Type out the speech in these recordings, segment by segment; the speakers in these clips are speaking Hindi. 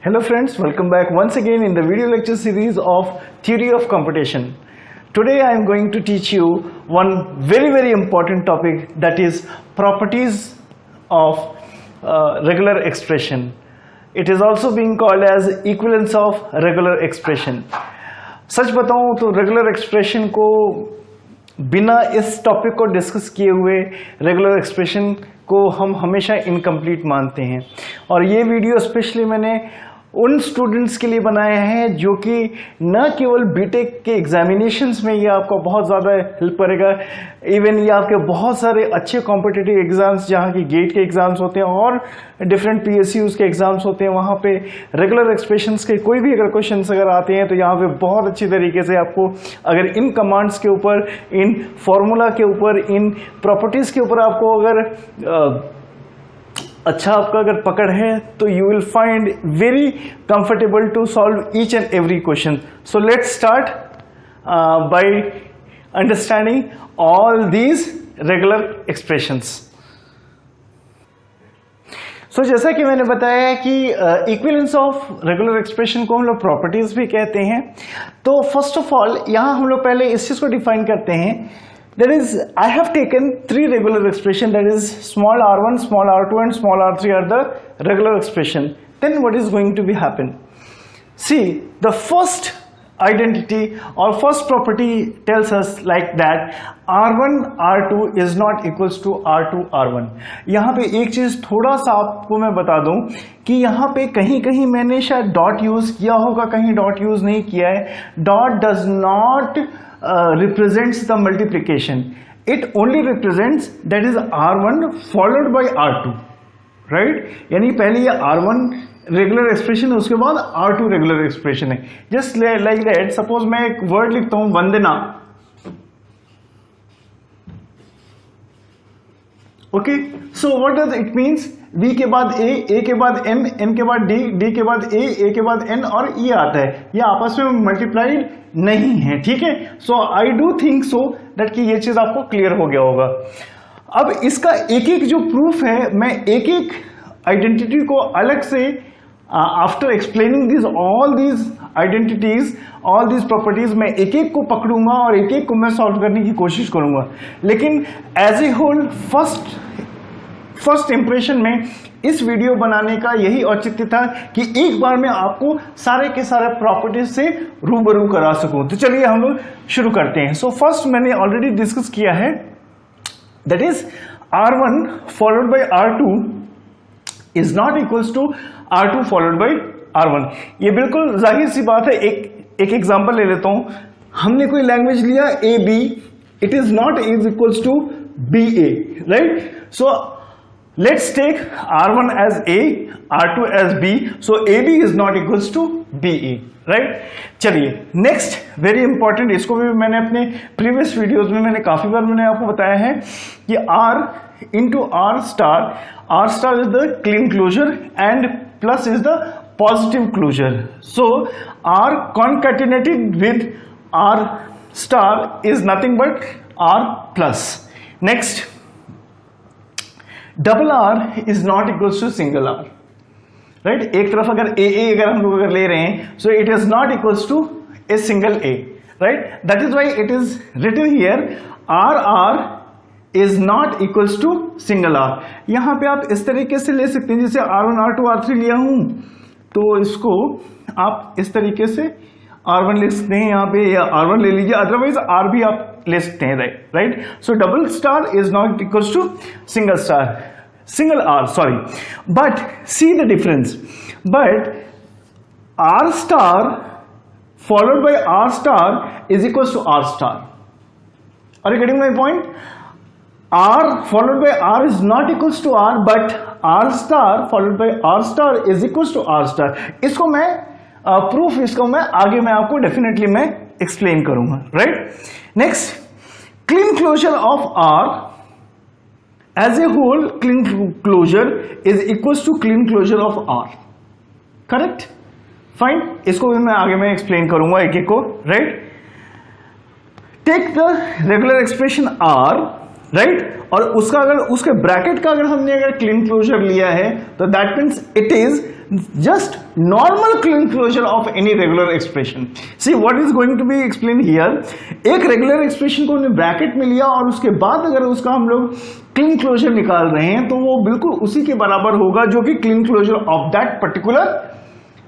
Hello friends, welcome back once again in the video lecture series of Theory of Computation. Today I am going to teach you one very important topic, that is properties of regular expression. It is also being called as equivalence of regular expression. सच बताऊं तो रेगुलर एक्सप्रेशन को बिना इस टॉपिक को डिस्कस किए हुए रेगुलर एक्सप्रेशन को हम हमेशा इनकम्प्लीट मानते हैं, और ये वीडियो स्पेशली मैंने उन स्टूडेंट्स के लिए बनाया है जो कि न केवल बीटेक के एग्जामिनेशंस में ये आपको बहुत ज़्यादा हेल्प करेगा, इवन ये आपके बहुत सारे अच्छे कॉम्पिटिटिव एग्जाम्स जहाँ की गेट के एग्जाम्स होते हैं और डिफरेंट पीएसयूज के एग्जाम्स होते हैं, वहाँ पे रेगुलर एक्सप्रेशंस के कोई भी अगर क्वेश्चंस अगर आते हैं तो यहाँ पे बहुत अच्छी तरीके से आपको अगर इन कमांड्स के ऊपर, इन फॉर्मूला के ऊपर, इन प्रॉपर्टीज़ के ऊपर आपको अगर अच्छा आपका अगर पकड़ है तो you will find very comfortable to solve each and every question. So let's start by understanding all these regular expressions. So जैसा कि मैंने बताया कि इक्विवेलेंस ऑफ रेगुलर एक्सप्रेशन को हम लोग प्रॉपर्टीज भी कहते हैं. तो फर्स्ट ऑफ ऑल यहां हम लोग पहले इस चीज को डिफाइन करते हैं. That is, I have taken three regular expression, that is small r1, small r2 and small r3 are the regular expression. Then what is going to be happen? See, the first identity or first property tells us like that r1 r2 is not equals to r2 r1. यहाँ पे एक चीज थोड़ा सा आपको मैं बता दूं कि यहाँ पे कहीं कहीं मैंने शायद डॉट यूज किया होगा, कहीं डॉट यूज नहीं किया है. Dot does not represents the multiplication. It only represents that is r1 followed by r2, right? यानी पहले ये r1 रेगुलर एक्सप्रेशन है, उसके बाद r2 रेगुलर एक्सप्रेशन है. जस्ट लाइक दैट, सपोज मैं एक वर्ड लिखता हूं Vandana. Okay, so what does it means? V के बाद A के बाद M, M के बाद D के बाद A के बाद N और ये आता है. ये आपस में मल्टीप्लाइड नहीं है, ठीक है. So I do think so that कि ये चीज आपको क्लियर हो गया होगा. अब इसका एक एक जो प्रूफ है, मैं एक एक आइडेंटिटी को अलग से after explaining this all these identities, all these properties, मैं एक एक को पकड़ूंगा और एक एक को मैं सॉल्व करने की कोशिश करूंगा. लेकिन as a whole first impression में इस वीडियो बनाने का यही औचित्य था कि एक बार में आपको सारे के सारे प्रॉपर्टीज से रूबरू करा सकूं. तो चलिए हम लोग शुरू करते हैं. सो फर्स्ट मैंने ऑलरेडी डिस्कस किया है, that is r1 followed by r2 is not equals to r2 followed by r1. ये बिल्कुल जाहिर सी बात है. एक एग्जांपल ले लेता हूं. हमने कोई लैंग्वेज लिया AB, it is not is equals to BA, right? So let's take r1 as A, r2 as B, so AB is not equals to BA, right? चलिए नेक्स्ट वेरी इंपॉर्टेंट, इसको भी मैंने अपने प्रीवियस वीडियोस में मैंने काफी बार मैंने आपको बताया है कि R into R star is the clean closure and plus is the positive closure. So R concatenated with R star is nothing but R plus. Next, double R is not equals to single R, right? एक तरफ अगर AA अगर हम लोग अगर ले रहे हैं, so it is not equals to a single A, right? That is why it is written here R is not equals to single R. यहां पे आप इस तरीके से ले सकते हैं, जैसे R1 R2 R3 लिया हूं तो इसको आप इस तरीके से R1 ले सकते हैं यहाँ पे, या R1 ले लीजिए, अदरवाइज R भी आप ले सकते हैं, right? So double star is not equals to single R, sorry. But see the difference. But R star followed by R star is equals to R star. Are you getting my point? R followed by R is not equals to R, but R star followed by R star is equals to R star. इसको मैं प्रूफ इसको मैं आगे मैं आपको डेफिनेटली मैं एक्सप्लेन करूंगा, right? Next, clean closure of R as a whole, clean closure is equals to clean closure of R, correct? Fine, इसको भी मैं आगे मैं एक्सप्लेन करूंगा एक एक को, right? Take the regular expression R, right? और उसका अगर उसके ब्रैकेट का अगर हमने अगर क्लीन क्लोजर लिया है तो that means it is just normal clean closure of any regular expression. See what is going to be explained here. एक regular expression को हमने ब्रैकेट में लिया और उसके बाद अगर उसका हम लोग क्लीन क्लोजर निकाल रहे हैं तो वो बिल्कुल उसी के बराबर होगा जो कि clean closure of that particular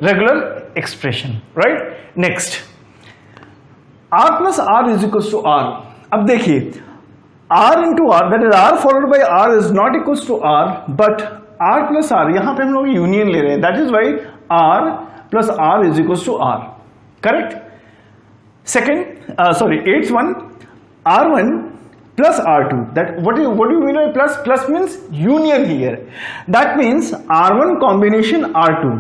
regular expression, right. Next, r plus R is equal to r. अब देखिए r into R, that is r followed by r is not equal to r, but r plus r, यहां पे हम लोग यूनियन ले रहे हैं, that is why r plus r is equal to r. Correct. Second, sorry, 8th one, r1 plus r2. That what do you mean by plus? Plus means union here. That means r1 combination r2.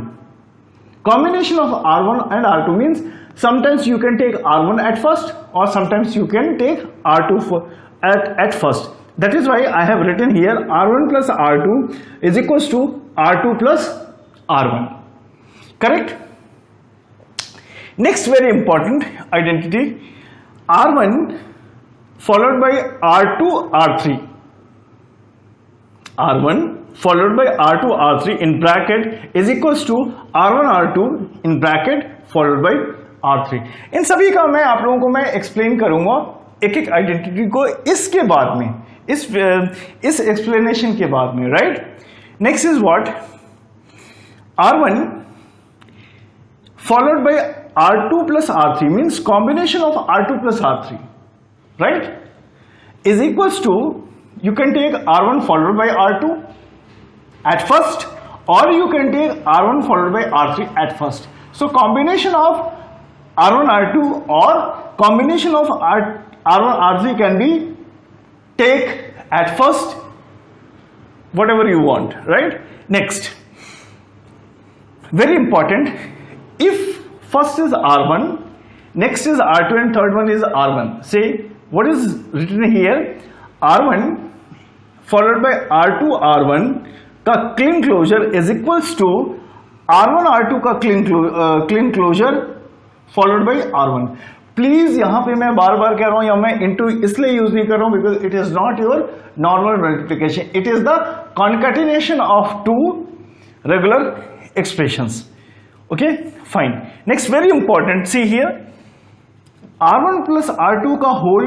Combination of r1 and r2 means sometimes you can take r1 at first or sometimes you can take r2 at first. That is why I have written here r1 plus r2 is equals to r2 plus r1. Correct? Next very important identity, r1 followed by r2 r3. r1 followed by r2 r3 in bracket is equals to r1 r2 in bracket followed by r3. इन सभी का मैं आप लोगों को मैं एक्सप्लेन करूंगा एक एक आइडेंटिटी को इसके बाद में, इस एक्सप्लेनेशन के बाद में, right. Next is what, r1 followed by r2 plus r3 means combination of r2 plus r3, right, is equals to, you can take r1 followed by r2 at first or you can take r1 followed by r3 at first. So combination of r1 r2 or combination of r1 r3 can be take at first, whatever you want, right. Next, very important, if first is r1, next is r2 and third one is r1. Say what is written here, r1 followed by r2 r1 का clean closure is equals to r1 r2 का clean closure followed by r1. Please यहां पे मैं बार बार कह रहा हूं, या मैं इनटू इसलिए यूज नहीं कर रहा हूं because it is not your normal multiplication, it is the concatenation of two regular expressions. Okay, fine. Next very important, see here, r1 plus r2 का whole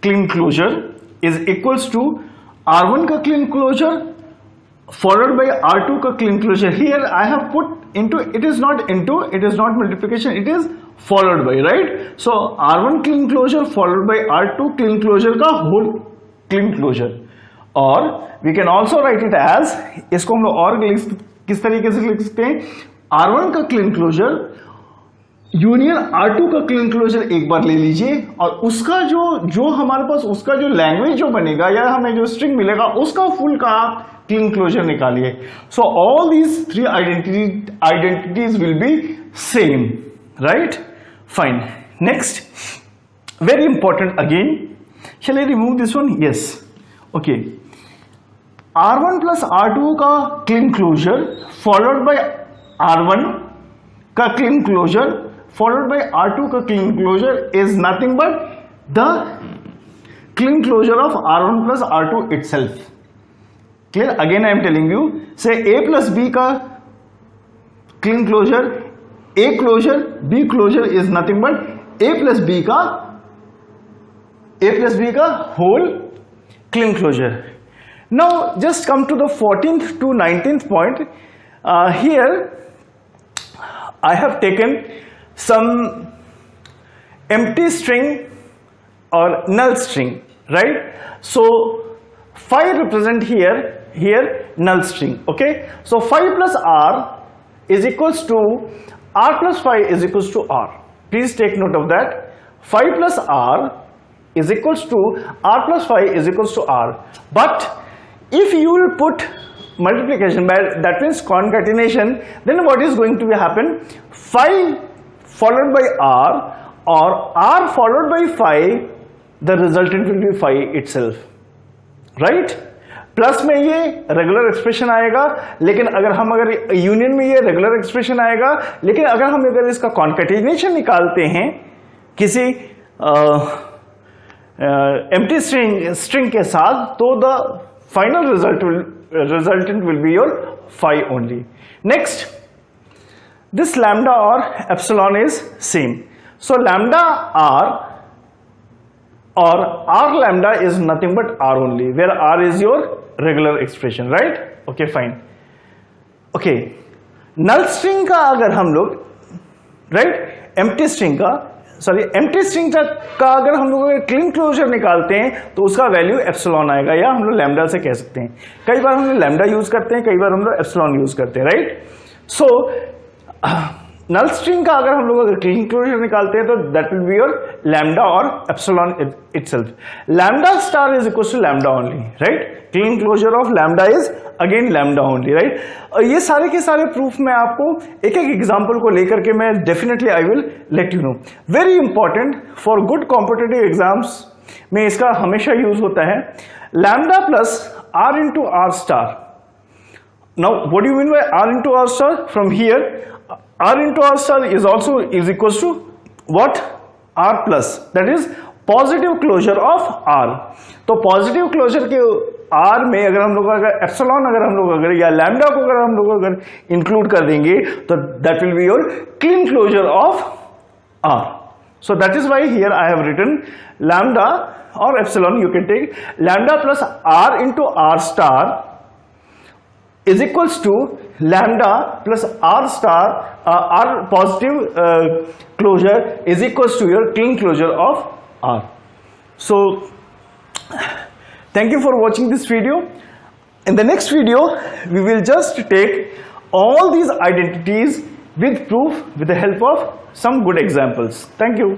clean closure is equals to r1 का clean closure followed by r2 का clean closure. Here I have put into, it is not multiplication, it is followed by, right. So r1 clean closure followed by r2 clean closure का होल क्लीन क्लोजर. और we can also write it as, इसको हम लोग और किस तरीके से लिख सकते हैं, r1 का क्लीन क्लोजर यूनियन r2 का क्लीन क्लोजर एक बार ले लीजिए और उसका जो हमारे पास उसका जो लैंग्वेज जो बनेगा या हमें जो स्ट्रिंग मिलेगा उसका फुल का क्लीन क्लोजर निकालिए. So all these three identities will be same, right. Fine. Next, very important again, shall I remove this one? Yes. Okay, r1 plus r2 का clean closure followed by r1 का clean closure followed by r2 का clean closure is nothing but the clean closure of r1 plus r2 itself. Clear? Again I am telling you, say a plus b का clean closure, a closure, b closure is nothing but a plus b का whole clean closure. Now just come to the 14th to 19th point. Here I have taken some empty string or null string, right. So phi represent here null string. Okay, so phi plus r is equals to r plus phi is equals to r. Please take note of that. Phi plus r is equals to r plus phi is equals to r. But if you will put multiplication, that means concatenation, then what is going to happen, phi followed by r or r followed by phi, the resultant will be phi itself, right. Plus में ये रेगुलर एक्सप्रेशन आएगा, लेकिन अगर यूनियन में ये रेगुलर एक्सप्रेशन आएगा, लेकिन अगर इसका कॉन्कैटिनेशन निकालते हैं किसी एम्प्टी स्ट्रिंग के साथ, तो the final resultant will be your phi only. Next, this lambda or epsilon is same. So lambda r or r lambda is nothing but r only, where r is your regular expression, right? Okay, fine. Okay, null string का अगर हम लोग, right, empty string का अगर हम लोग क्लीन क्लोजर निकालते हैं तो उसका वैल्यू एप्सिलॉन आएगा, या हम लोग लैम्डा से कह सकते हैं. कई बार हम लोग लैम्डा यूज करते हैं, कई बार हम लोग एप्सिलॉन यूज करते हैं, राइट. सो नल स्ट्रिंग का अगर हम लोग अगर क्लीन क्लोजर निकालते हैं तो that will be your lambda और epsilon itself. Lambda star is equal to lambda only, right. Kleene closure of lambda is again lambda only, right. ये सारे के सारे प्रूफ मैं आपको एक एक एग्जांपल को लेकर के मैं definitely I will let you know. Very important for good competitive exams में इसका हमेशा यूज होता है. Lambda plus R into R star. Now, what do you mean by r into r star? From here, r into r star is equals to what? R plus. That is positive closure of r. तो positive closure के r में अगर हम लोग अगर एप्सिलॉन अगर हम लोग अगर या लैम्डा को अगर हम लोग अगर इंक्लूड कर देंगे तो that will be your clean closure of r. So that is why here I have written lambda or epsilon. You can take lambda plus r into r star is equals to lambda plus r star r positive closure is equals to your clean closure of r. So thank you for watching this video. In the next video we will just take all these identities with proof with the help of some good examples. Thank you.